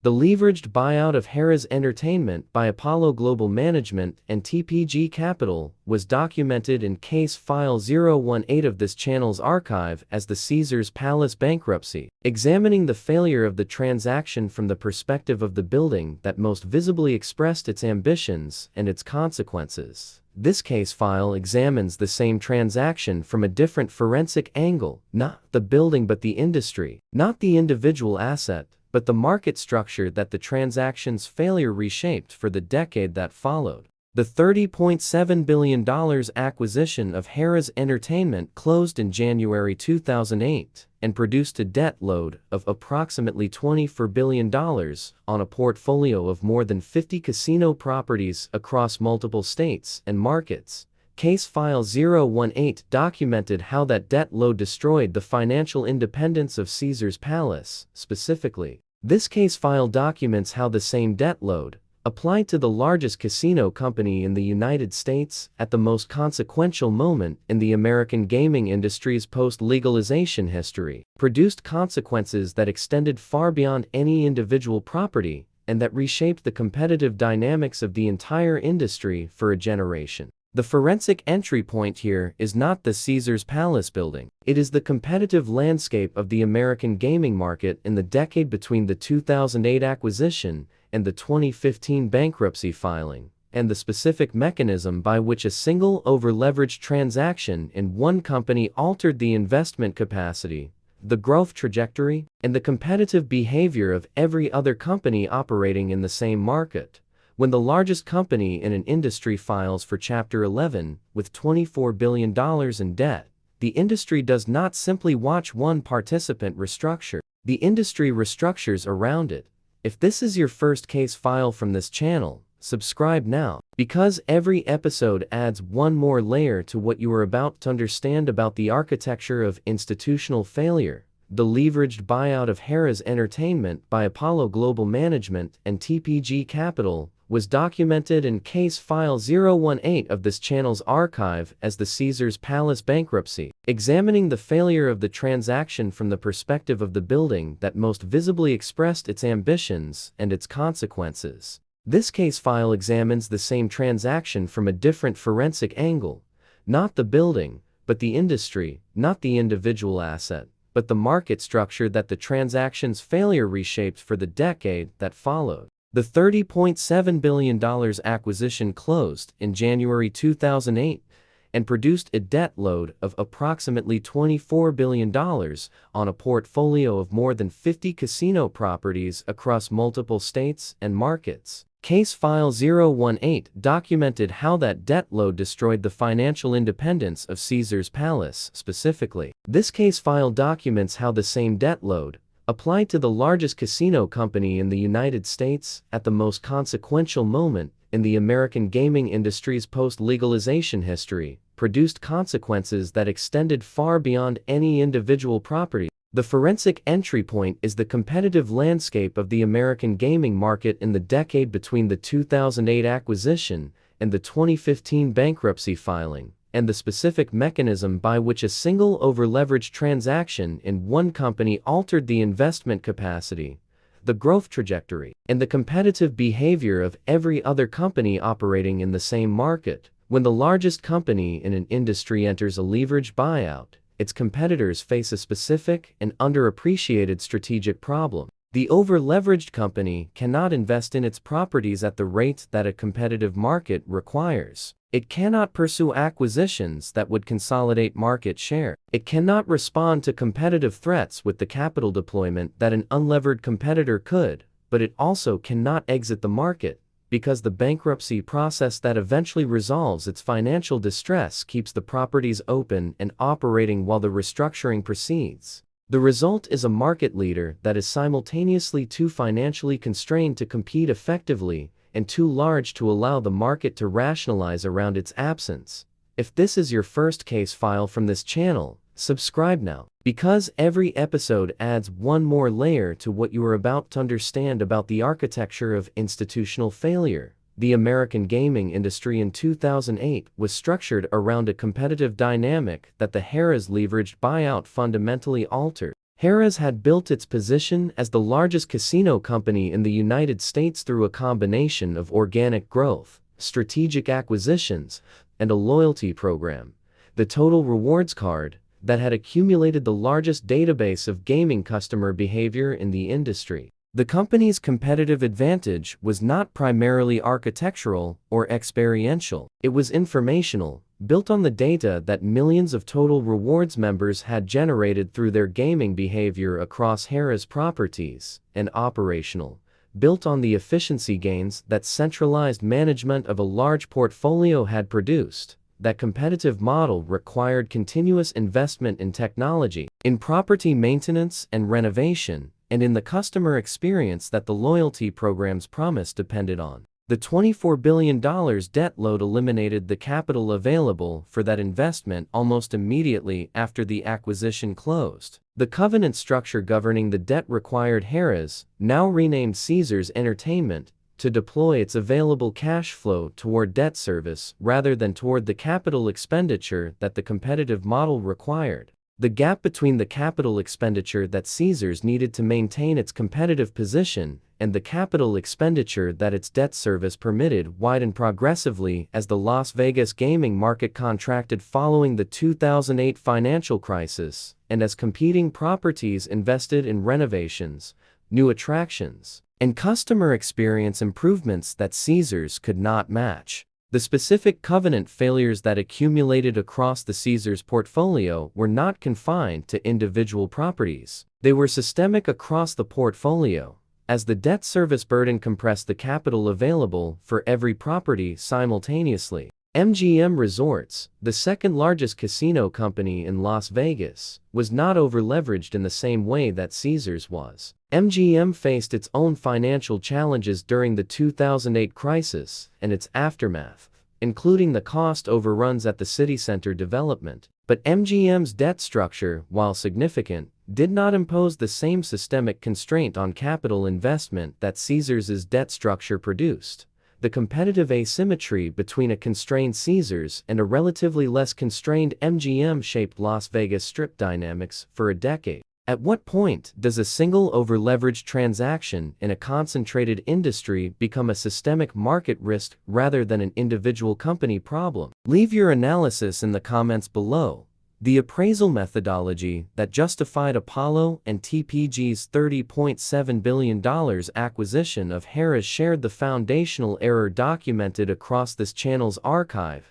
The leveraged buyout of Harrah's Entertainment by Apollo Global Management and TPG Capital was documented in Case File 018 of this channel's archive as the Caesars Palace bankruptcy, examining the failure of the transaction from the perspective of the building that most visibly expressed its ambitions and its consequences. This case file examines the same transaction from a different forensic angle, not the building but the industry, not the individual asset, but the market structure that the transaction's failure reshaped for the decade that followed. The $30.7 billion acquisition of Harrah's Entertainment closed in January 2008 and produced a debt load of approximately $24 billion on a portfolio of more than 50 casino properties across multiple states and markets. Case File 018 documented how that debt load destroyed the financial independence of Caesars Palace. Specifically, this case file documents how the same debt load, applied to the largest casino company in the United States at the most consequential moment in the American gaming industry's post-legalization history, produced consequences that extended far beyond any individual property and that reshaped the competitive dynamics of the entire industry for a generation. The forensic entry point here is not the Caesars Palace building. It is the competitive landscape of the American gaming market in the decade between the 2008 acquisition and the 2015 bankruptcy filing, and the specific mechanism by which a single over-leveraged transaction in one company altered the investment capacity, the growth trajectory, and the competitive behavior of every other company operating in the same market. When the largest company in an industry files for Chapter 11 with $24 billion in debt, the industry does not simply watch one participant restructure. The industry restructures around it. If this is your first case file from this channel, subscribe now, because every episode adds one more layer to what you are about to understand about the architecture of institutional failure. The leveraged buyout of Harrah's Entertainment by Apollo Global Management and TPG Capital was documented in Case File 018 of this channel's archive as the Caesars Palace bankruptcy, examining the failure of the transaction from the perspective of the building that most visibly expressed its ambitions and its consequences. This case file examines the same transaction from a different forensic angle, not the building, but the industry, not the individual asset, but the market structure that the transaction's failure reshaped for the decade that followed. The $30.7 billion acquisition closed in January 2008 and produced a debt load of approximately $24 billion on a portfolio of more than 50 casino properties across multiple states and markets. Case File 018 documented how that debt load destroyed the financial independence of Caesars Palace. Specifically, this case file documents how the same debt load, applied to the largest casino company in the United States at the most consequential moment in the American gaming industry's post-legalization history, produced consequences that extended far beyond any individual property. The forensic entry point is the competitive landscape of the American gaming market in the decade between the 2008 acquisition and the 2015 bankruptcy filing, and the specific mechanism by which a single over-leveraged transaction in one company altered the investment capacity, the growth trajectory, and the competitive behavior of every other company operating in the same market. When the largest company in an industry enters a leveraged buyout, its competitors face a specific and underappreciated strategic problem. The over-leveraged company cannot invest in its properties at the rate that a competitive market requires. It cannot pursue acquisitions that would consolidate market share. It cannot respond to competitive threats with the capital deployment that an unlevered competitor could, but it also cannot exit the market, because the bankruptcy process that eventually resolves its financial distress keeps the properties open and operating while the restructuring proceeds. The result is a market leader that is simultaneously too financially constrained to compete effectively and too large to allow the market to rationalize around its absence. If this is your first case file from this channel, subscribe now, because every episode adds one more layer to what you are about to understand about the architecture of institutional failure. The American gaming industry in 2008 was structured around a competitive dynamic that the Harrah's leveraged buyout fundamentally altered. Harrah's had built its position as the largest casino company in the United States through a combination of organic growth, strategic acquisitions, and a loyalty program, the Total Rewards Card, that had accumulated the largest database of gaming customer behavior in the industry. The company's competitive advantage was not primarily architectural or experiential. It was informational, built on the data that millions of Total Rewards members had generated through their gaming behavior across Harrah's properties, and operational, built on the efficiency gains that centralized management of a large portfolio had produced. That competitive model required continuous investment in technology, in property maintenance and renovation, and in the customer experience that the loyalty program's promise depended on. The $24 billion debt load eliminated the capital available for that investment almost immediately after the acquisition closed. The covenant structure governing the debt required Harrah's, now renamed Caesars Entertainment, to deploy its available cash flow toward debt service rather than toward the capital expenditure that the competitive model required. The gap between the capital expenditure that Caesars needed to maintain its competitive position and the capital expenditure that its debt service permitted widened progressively as the Las Vegas gaming market contracted following the 2008 financial crisis, and as competing properties invested in renovations, new attractions, and customer experience improvements that Caesars could not match. The specific covenant failures that accumulated across the Caesars portfolio were not confined to individual properties. They were systemic across the portfolio, as the debt service burden compressed the capital available for every property simultaneously. MGM Resorts, the second largest casino company in Las Vegas, was not over-leveraged in the same way that Caesars was. MGM faced its own financial challenges during the 2008 crisis and its aftermath, including the cost overruns at the city center development. But MGM's debt structure, while significant, did not impose the same systemic constraint on capital investment that Caesars's debt structure produced. The competitive asymmetry between a constrained Caesars and a relatively less constrained MGM shaped Las Vegas Strip dynamics for a decade. At what point does a single over-leveraged transaction in a concentrated industry become a systemic market risk rather than an individual company problem? Leave your analysis in the comments below. The appraisal methodology that justified Apollo and TPG's $30.7 billion acquisition of Harrah shared the foundational error documented across this channel's archive,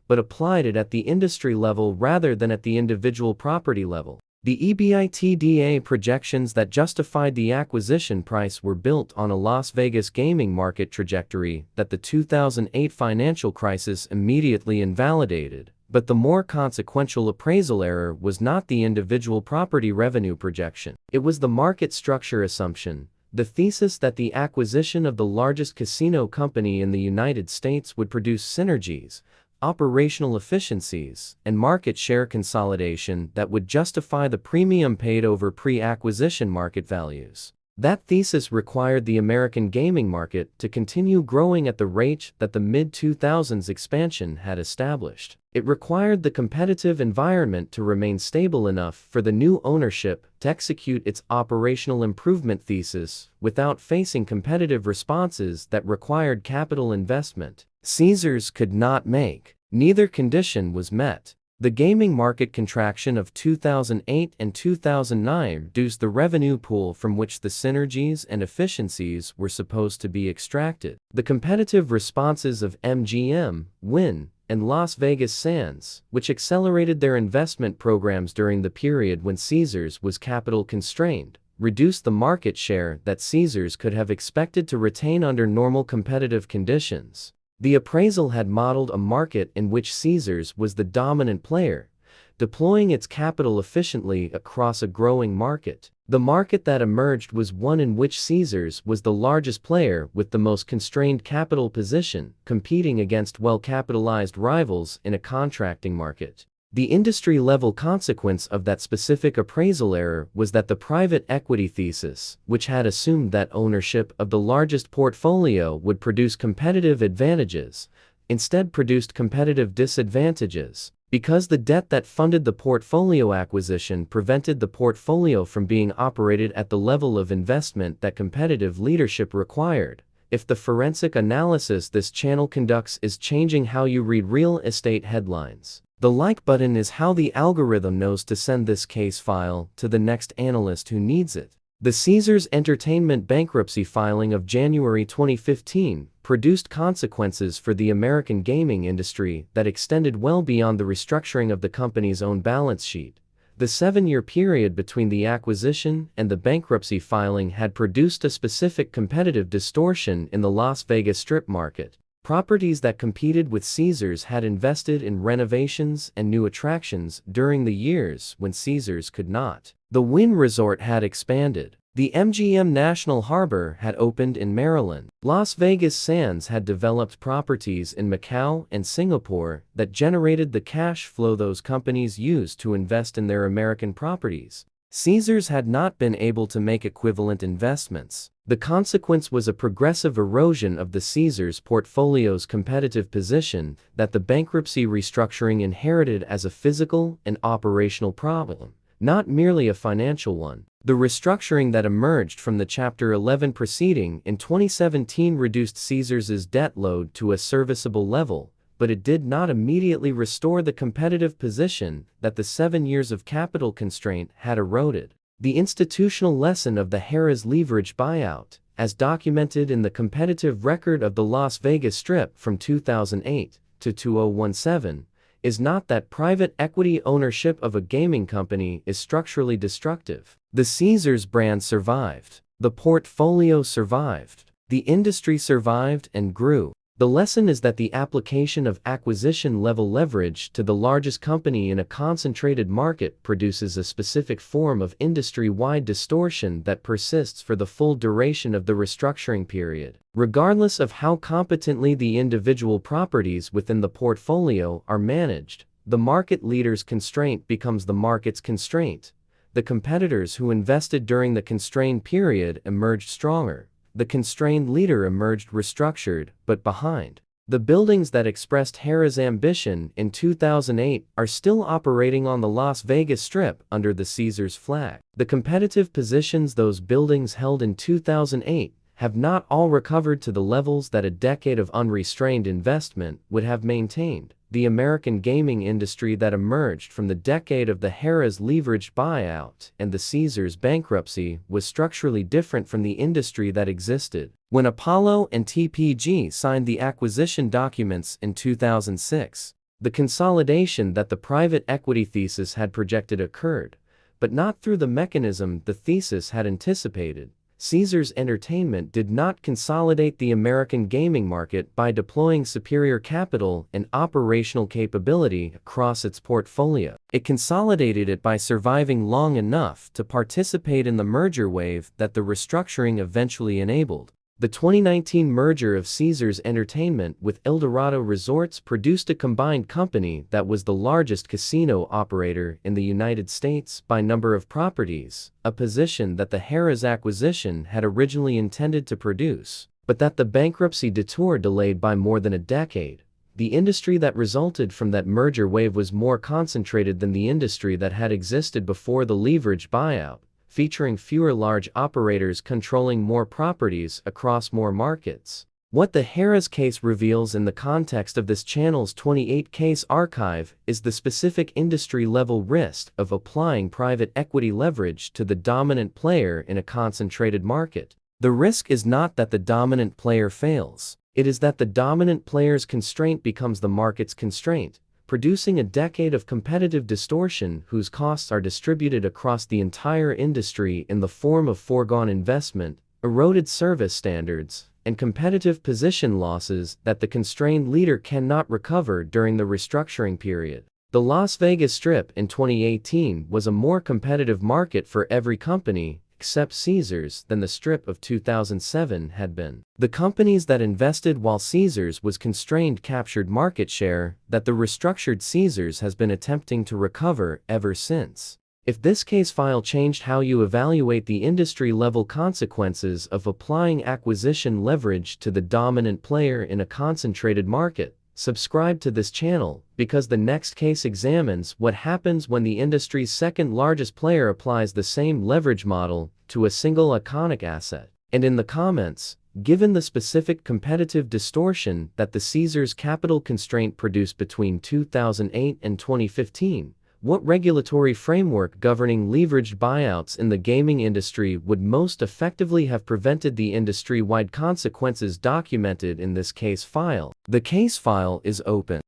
but applied it at the industry level rather than at the individual property level. The EBITDA projections that justified the acquisition price were built on a Las Vegas gaming market trajectory that the 2008 financial crisis immediately invalidated. But the more consequential appraisal error was not the individual property revenue projection. It was the market structure assumption, the thesis that the acquisition of the largest casino company in the United States would produce synergies, operational efficiencies, and market share consolidation that would justify the premium paid over pre-acquisition market values. That thesis required the American gaming market to continue growing at the rate that the mid-2000s expansion had established. It required the competitive environment to remain stable enough for the new ownership to execute its operational improvement thesis without facing competitive responses that required capital investment Caesars could not make. Neither condition was met. The gaming market contraction of 2008 and 2009 reduced the revenue pool from which the synergies and efficiencies were supposed to be extracted. The competitive responses of MGM, Wynn, and Las Vegas Sands, which accelerated their investment programs during the period when Caesars was capital constrained, reduced the market share that Caesars could have expected to retain under normal competitive conditions. The appraisal had modeled a market in which Caesars was the dominant player, deploying its capital efficiently across a growing market. The market that emerged was one in which Caesars was the largest player with the most constrained capital position, competing against well-capitalized rivals in a contracting market. The industry-level consequence of that specific appraisal error was that the private equity thesis, which had assumed that ownership of the largest portfolio would produce competitive advantages, instead produced competitive disadvantages. Because the debt that funded the portfolio acquisition prevented the portfolio from being operated at the level of investment that competitive leadership required. If the forensic analysis this channel conducts is changing how you read real estate headlines, the like button is how the algorithm knows to send this case file to the next analyst who needs it. The Caesars Entertainment bankruptcy filing of January 2015 produced consequences for the American gaming industry that extended well beyond the restructuring of the company's own balance sheet. The 7-year period between the acquisition and the bankruptcy filing had produced a specific competitive distortion in the Las Vegas Strip market. Properties that competed with Caesars had invested in renovations and new attractions during the years when Caesars could not. The Wynn Resort had expanded. The MGM National Harbor had opened in Maryland. Las Vegas Sands had developed properties in Macau and Singapore that generated the cash flow those companies used to invest in their American properties. Caesars had not been able to make equivalent investments. The consequence was a progressive erosion of the Caesars portfolio's competitive position that the bankruptcy restructuring inherited as a physical and operational problem, not merely a financial one. The restructuring that emerged from the Chapter 11 proceeding in 2017 reduced Caesars's debt load to a serviceable level, but it did not immediately restore the competitive position that the 7 years of capital constraint had eroded. The institutional lesson of the Harrah's leveraged buyout, as documented in the competitive record of the Las Vegas Strip from 2008 to 2017, is not that private equity ownership of a gaming company is structurally destructive. The Caesars brand survived. The portfolio survived. The industry survived and grew. The lesson is that the application of acquisition-level leverage to the largest company in a concentrated market produces a specific form of industry-wide distortion that persists for the full duration of the restructuring period. Regardless of how competently the individual properties within the portfolio are managed, the market leader's constraint becomes the market's constraint. The competitors who invested during the constrained period emerged stronger. The constrained leader emerged restructured, but behind. The buildings that expressed Harrah's ambition in 2008 are still operating on the Las Vegas Strip under the Caesars flag. The competitive positions those buildings held in 2008 have not all recovered to the levels that a decade of unrestrained investment would have maintained. The American gaming industry that emerged from the decade of the Harrah's leveraged buyout and the Caesars bankruptcy was structurally different from the industry that existed when Apollo and TPG signed the acquisition documents in 2006. The consolidation that the private equity thesis had projected occurred, but not through the mechanism the thesis had anticipated. Caesars Entertainment did not consolidate the American gaming market by deploying superior capital and operational capability across its portfolio. It consolidated it by surviving long enough to participate in the merger wave that the restructuring eventually enabled. The 2019 merger of Caesars Entertainment with Eldorado Resorts produced a combined company that was the largest casino operator in the United States by number of properties, a position that the Harrah's acquisition had originally intended to produce, but that the bankruptcy detour delayed by more than a decade. The industry that resulted from that merger wave was more concentrated than the industry that had existed before the leverage buyout, featuring fewer large operators controlling more properties across more markets. What the Harrah's case reveals in the context of this channel's 28-case archive is the specific industry-level risk of applying private equity leverage to the dominant player in a concentrated market. The risk is not that the dominant player fails. It is that the dominant player's constraint becomes the market's constraint, producing a decade of competitive distortion whose costs are distributed across the entire industry in the form of foregone investment, eroded service standards, and competitive position losses that the constrained leader cannot recover during the restructuring period. The Las Vegas Strip in 2018 was a more competitive market for every company, except Caesars, than the Strip of 2007 had been. The companies that invested while Caesars was constrained captured market share that the restructured Caesars has been attempting to recover ever since. If this case file changed how you evaluate the industry-level consequences of applying acquisition leverage to the dominant player in a concentrated market, subscribe to this channel, because the next case examines what happens when the industry's second largest player applies the same leverage model to a single iconic asset. And in the comments, given the specific competitive distortion that the Caesars capital constraint produced between 2008 and 2015, what regulatory framework governing leveraged buyouts in the gaming industry would most effectively have prevented the industry-wide consequences documented in this case file? The case file is open.